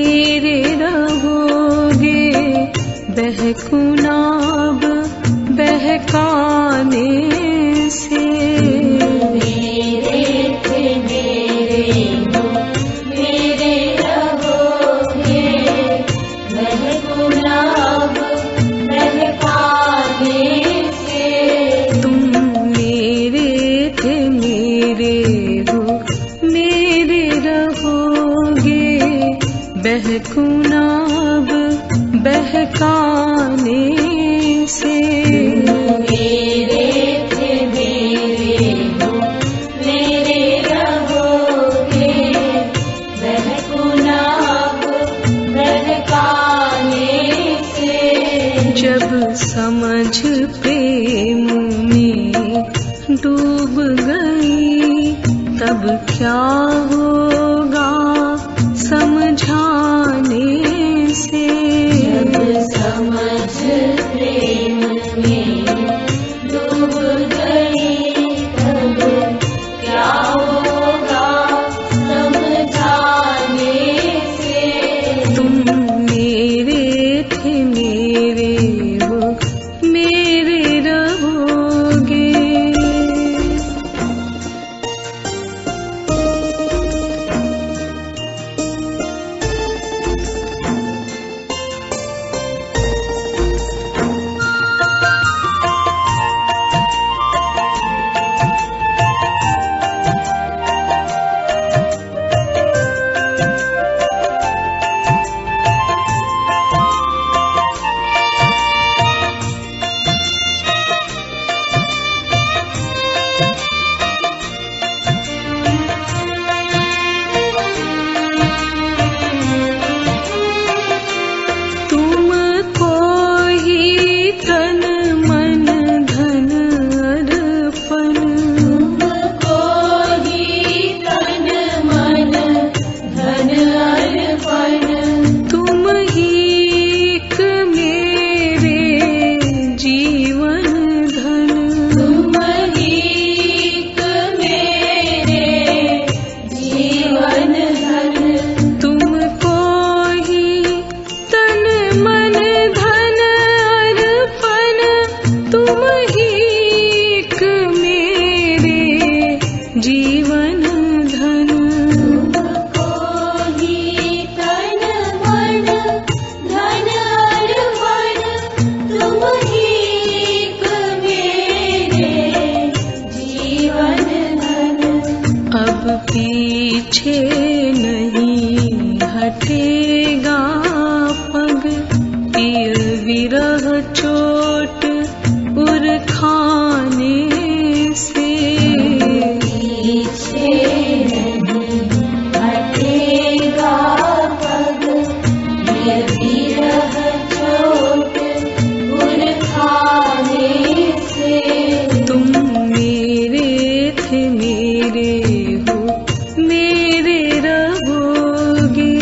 मेरे रहोगे, बहकुना अब बहकाने से। मेरे थे मेरे हो, मेरे रहोगे, बहकुना अब बहकाने से। तुम मेरे थे मेरे हो, मेरे रहोगे, बहकुना अब बहकाने से। मेरे थे मेरे हो, मेरे रहोगे, बहकुना अब बहकाने से। जब समझ प्रेम में डूब गई, तब क्या होगा समझाने से। जब समझ प्रेम में डूब गई, तब क्या होगा समझाने से। तुम मेरे थे मेरे हो, मेरे रहोगे। पीछे नहीं हटेगा पग, प्रिय विरह चोट उर खाने से। पीछे नहीं हटेगा पग, प्रिय विरह चोट उर खाने से। तुम मेरे थे मेरे हो, मेरे रहोगे।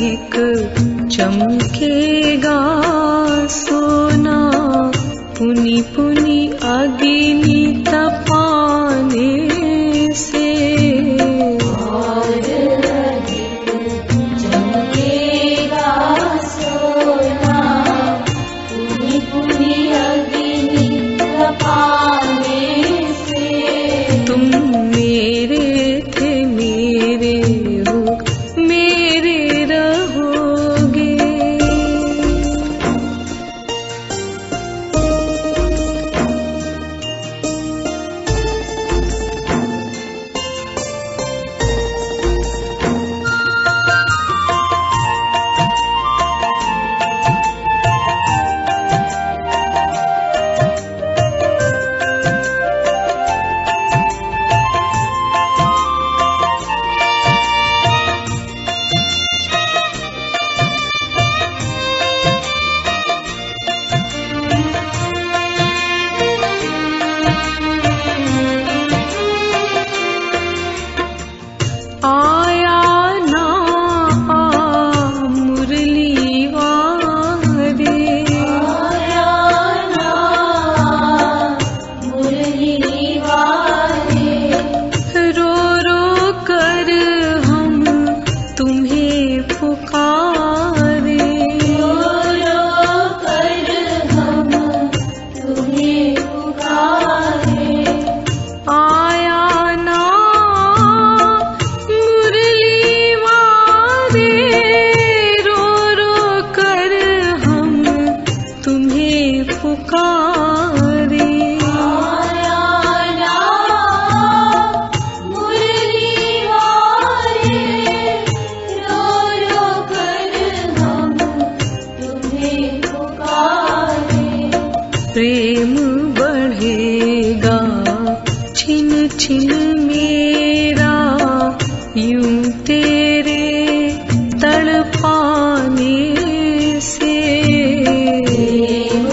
अधिक चमकेगा सोना, पुनि पुनि अग्नि तपाने से। और अधिक चमकेगा सोना, पुनि पुनि अग्नि तपाने से। तुम मेरे थे मेरे हो, मेरे रहोगे। आया ना मुरली वारे, आया ना मुरली वाले, रो रो कर हम तुम्हें पुकारे। रो रो कर हम तुम्हें पुकारे। आया ना मुरली वारे, रो रो कर हम तुम्हें पुकारे। आया ना मुरली वाले, रो रो कर हम तुम्हें पुकारे। प्रेम बढ़ेगा छिन छिन मेरा, यूं तेरे तड़पाने से। प्रेम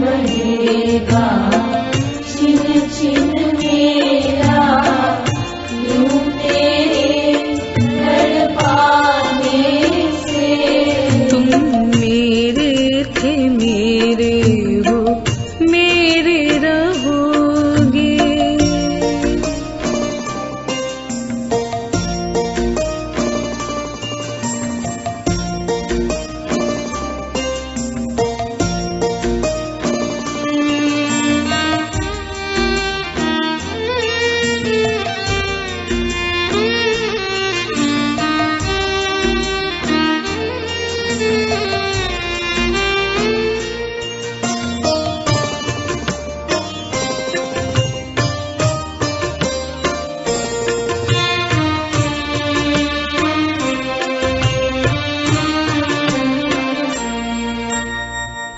बढ़ेगा छिन छिन मेरा, यूं तेरे तड़पाने से। तुम मेरे थे मेरे हो, मेरे रहोगे।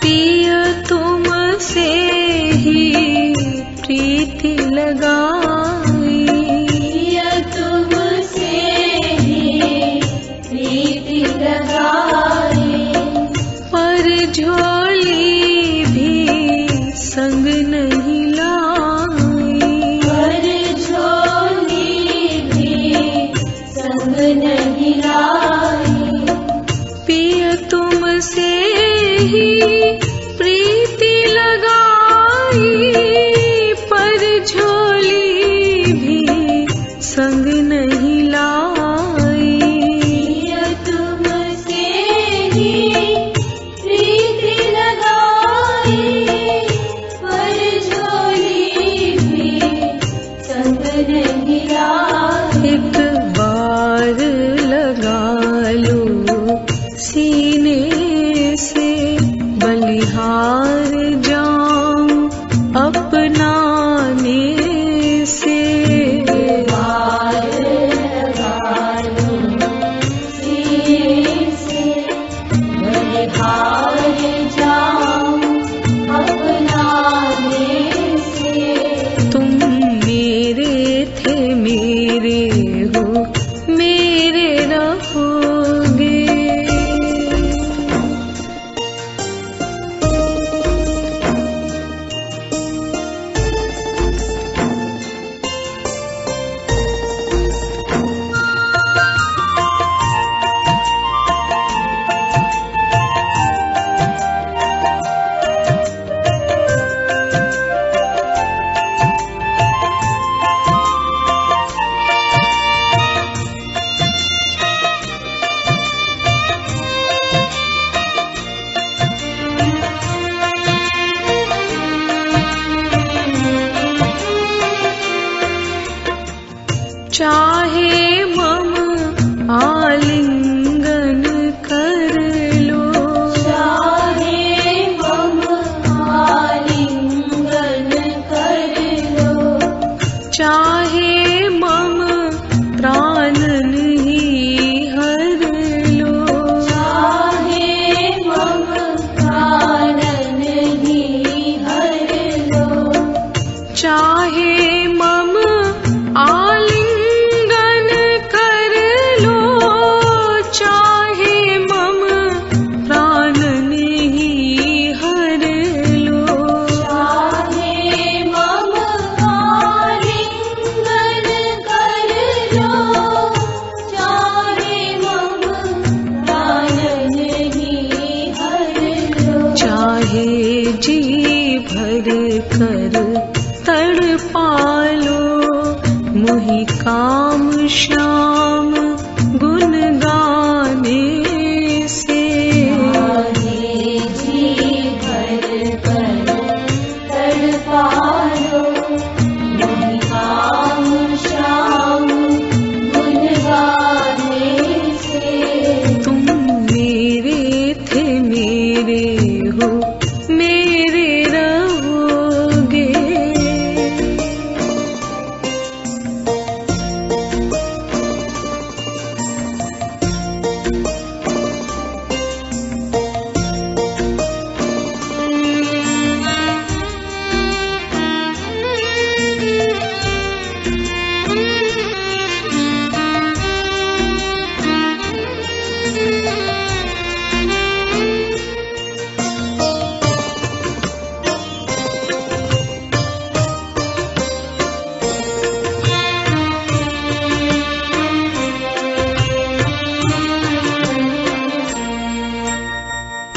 पिय तुमसे ही प्रीति लगाई, प्रिय तुमसे ही प्रीति लगाई। पर झोली भी संग नहीं लाई। पर झोली भी संग नहीं लाई। पिय तुमसे ही प्रीति लगाई, पर झोली भी संग नहीं लाई। प्रिय तुमसे ही प्रीति लगाई, पर झोली भी संग नहीं लाई। एक बार लगा लो सीने से, बलिहार जाऊं अपनाने से। बार लगा लो सीने से, बलिहार जाऊं अपनाने से। तुम मेरे थे मेरे हो, चाहे मम आलिंगन कर लो, चाहे मम आलिंगन कर लो, चाहे मम प्राणन ही हर लो, चाहे मम प्राणन ही हर लो, चाहे मम आलिंगन कर लो, चाहे मम प्राणन ही हर लो, चाहे मम आलिंगन कर लो, चाहे मम प्राणन ही हर लो, चाहे जी भर कर तड़पालो, मोहि काम श्याम गुण गाने से, चाहे जी भर कर तड़पालो, मोहि काम श्याम गुण गाने से, तुम मेरे थे मेरे हो मेरे रहोगे।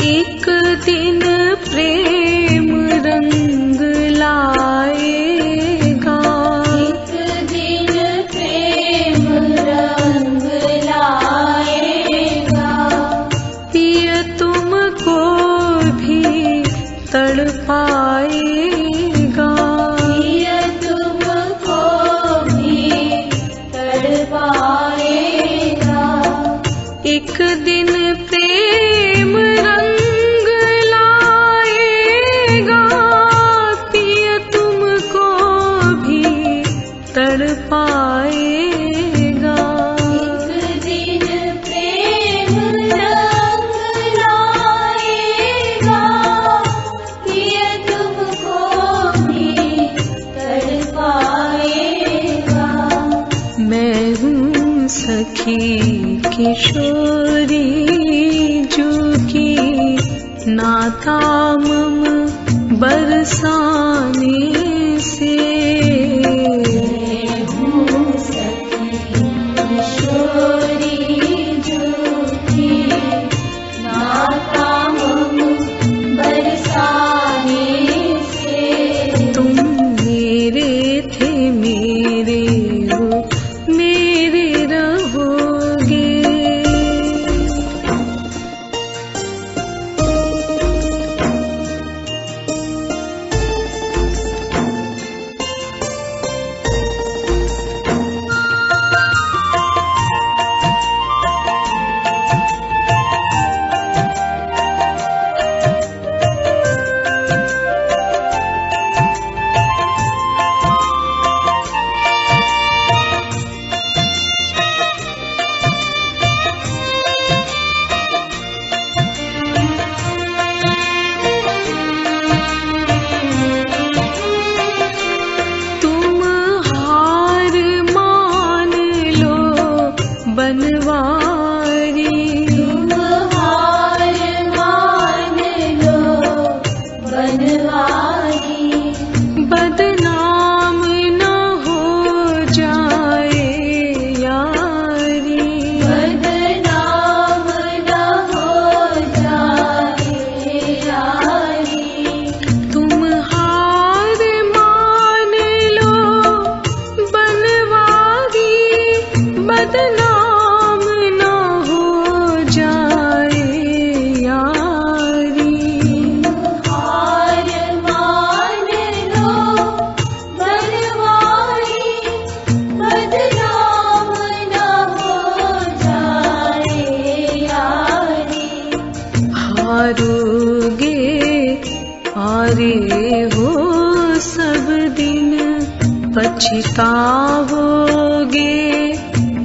एक दिन प्रेम रंग लाएगा, एक दिन प्रेम रंग लाएगा, पिय तुमको भी तड़पाएगा, प्रिय तुमको भी तड़पाएगा, एक दिन प्रेम रंग लाएगा, पिय तुमको भी तड़पाएगा, एक दिन प्रेम रंग लाएगा, प्रिय तुमको भी तड़पाएगा, मैं हूँ सखी किशोरी जो की नाता मम बरसाने से, मैं हूँ सखी किशोरी जो की नाता मम बरसाने से, तुम मेरे थे मेरे हो मेरे रहोगे। तुम हार मान लो बनवारी, तुम हार मान लो बनवारी, बदनाम न हो जाए यारी, बदनाम न हो जाए यारी, तुम हार मान लो बनवारी, बदनाम पछताओगे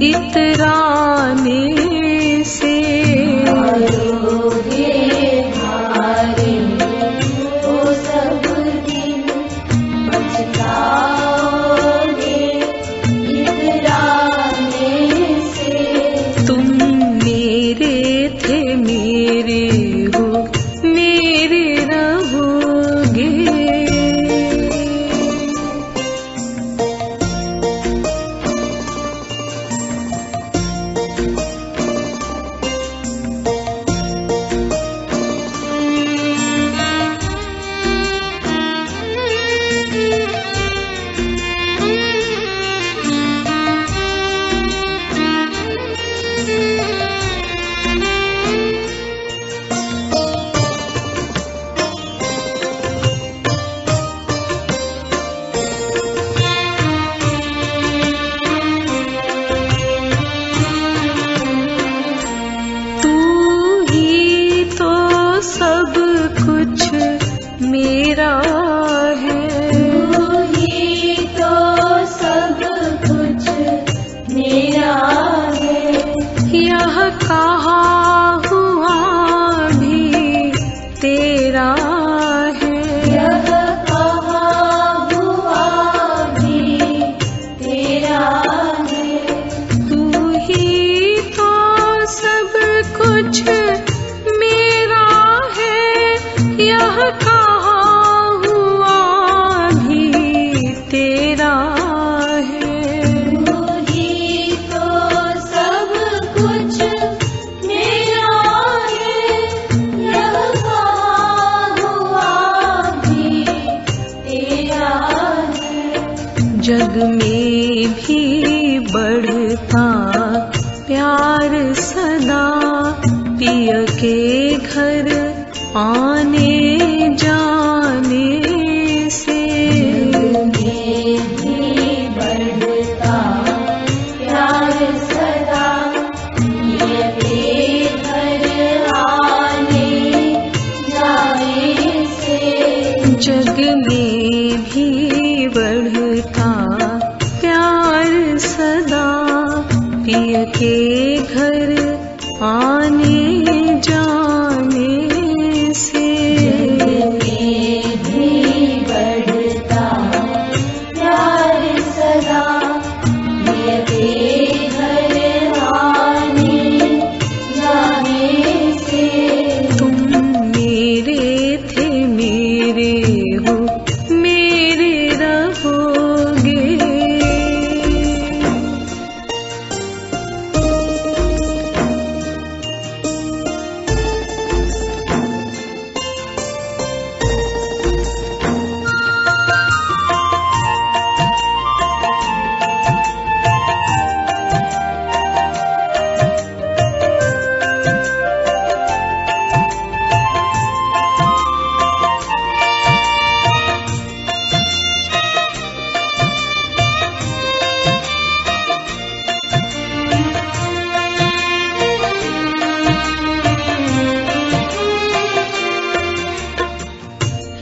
इतराने से। आयोगे भारी वो सब दिन, पछताओगे इतराने से। तुम मेरे थे मेरे हो मेरे रहोगे। सब कुछ मेरा है, तू ही तो सब कुछ मेरा है। यह कहा हुआ भी तेरा है, यह कहा हुआ भी तेरा है। तू ही तो सब कुछ मेरा है। यह कहा हुआ भी तेरा है, तू ही तो सब कुछ मेरा है। यह कहा हुआ भी तेरा है। जग में भी बढ़ता प्यार सदा पिय के घर आने जाने से। में भी बढ़ता प्यार सदा, ये घर आने जाने से। जग में भी बढ़ता प्यार सदा पिय के घर आने जाने से। में भी बढ़ता प्यार सदा, ये घर आने जाने से। तुम मेरे थे मेरे हो मेरे रहोगे।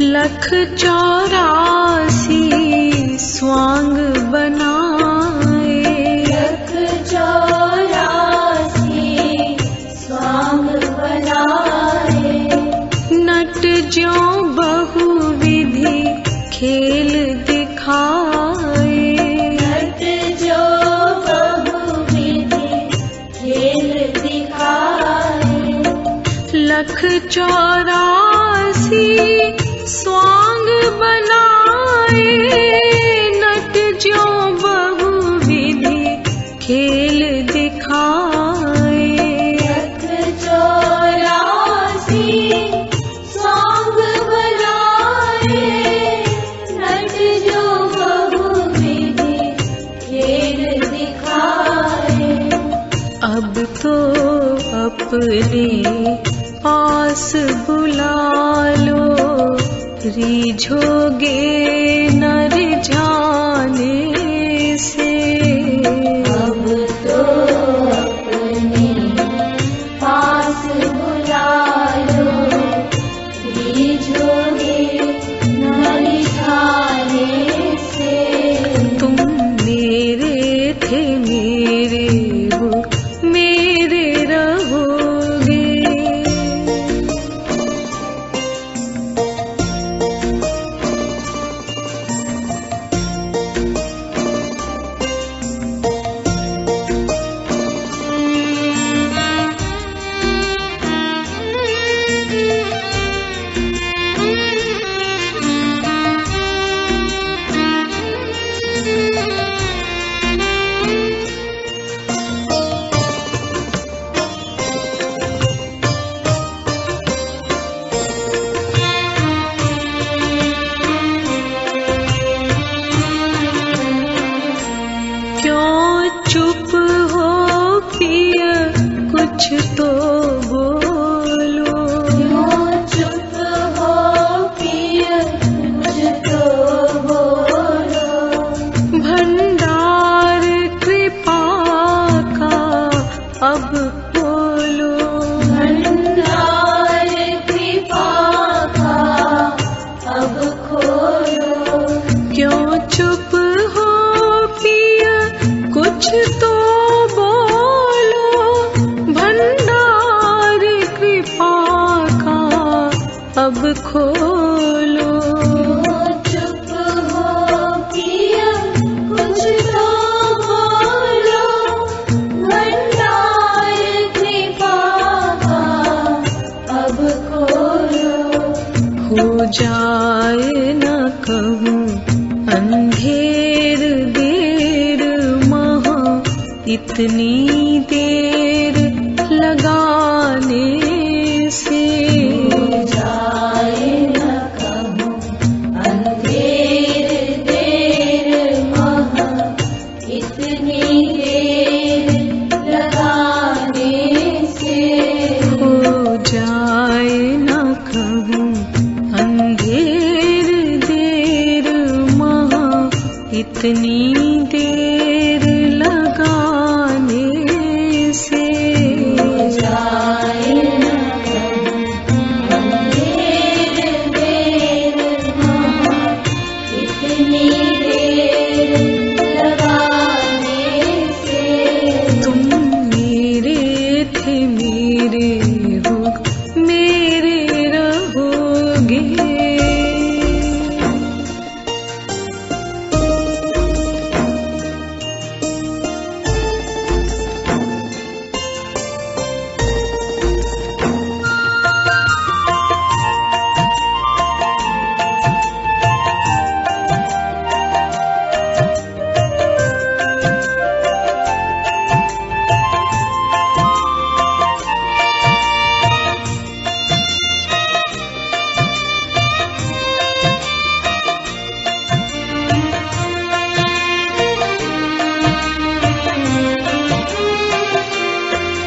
लख 84 स्वांग बनाए, लख 84 स्वांग बनाए। नट ज्यों बहुविधि खेल दिखाए। नट जो बहुविधि खेल दिखाए। लख 84 स्वांग बनाए, नट ज्यों बहुविधि खेल दिखाए। लख 84 स्वांग बनाए, नट जो बहुविधि खेल दिखाए। अब तो अपने पास बुला लो, रीझोगे न रिझाने से। अब तो अपने पास बुला लो, रीझोगे न रिझाने से। तुम कुछ तो बोलो। क्यों चुप हो पिय कुछ तो बोलो। भंडार कृपा का अब खोलो। भंडार कृपा का अब खोलो। क्यों चुप हो पिय कुछ तो बोलो। भंडार कृपा का अब खोलो। क्यों चुप हो पिय कुछ तो बोलो। भंडार कृपा का अब खोलो। हो जाए न कहूँ अंधेर देर महा इतनी देर लगाने से। जाए न कहूँ अंधेर देर महा इतनी देर लगाने से। हो जाए न कहूँ अंधेर देर महा इतनी देर लगाने से। जाए न कहूँ अंधेर देर महा इतनी देर लगाने से। तुम मेरे थे मेरे हो मेरे रहोगे।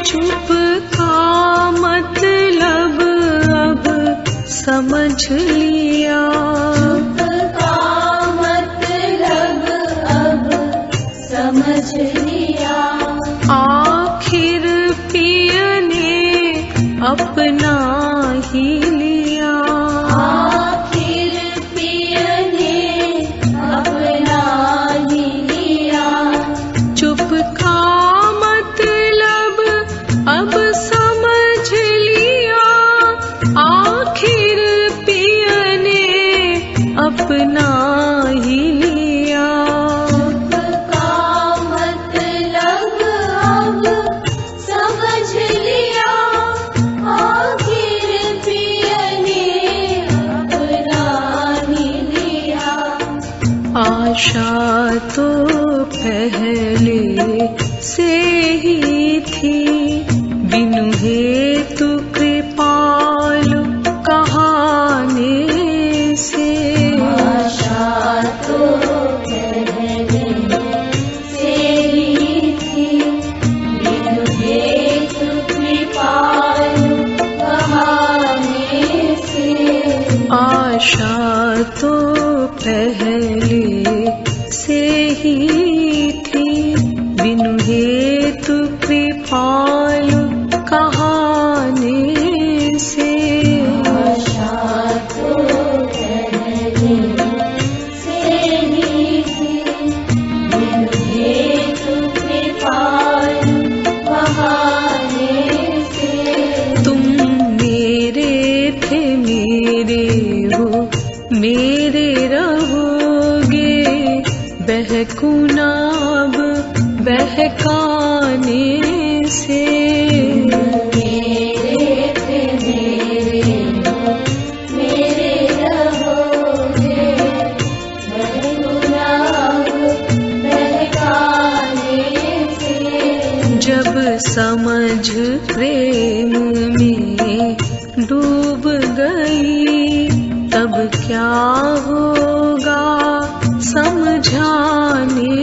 चुप का मतलब अब समझ लिया। का मतलब अब समझ लिया। आखिर पिय ने अपना ही लिया। आखिर पिय ने अपना ही लिया। चुप का मतलब अब समझ लिया। आखिर पिय ने अपना ही लिया। का मतलब अब समझ लिया। आखिर पिय ने अपना ही लिया। आशा तो पहले से ही थी बिनु हेतु कृपालु कहाने से। आशा तो पहले से ही थी बिनु हेतु कृपालु कहाने से। आशा तो पहले से ही थी बिनु हेतु कृपालु कहाने से। आशा तो पहले से ही थी बिनु हेतु कृपालु कहाने से। तुम मेरे थे मेरे हो मेरे रहोगे। बहकुनाब बहकाने से। मेरे थे मेरे हो मेरे रहोगे। बहकुनाब बहकाने से। जब समझ प्रेम में डूब गई तब क्या होगा समझाने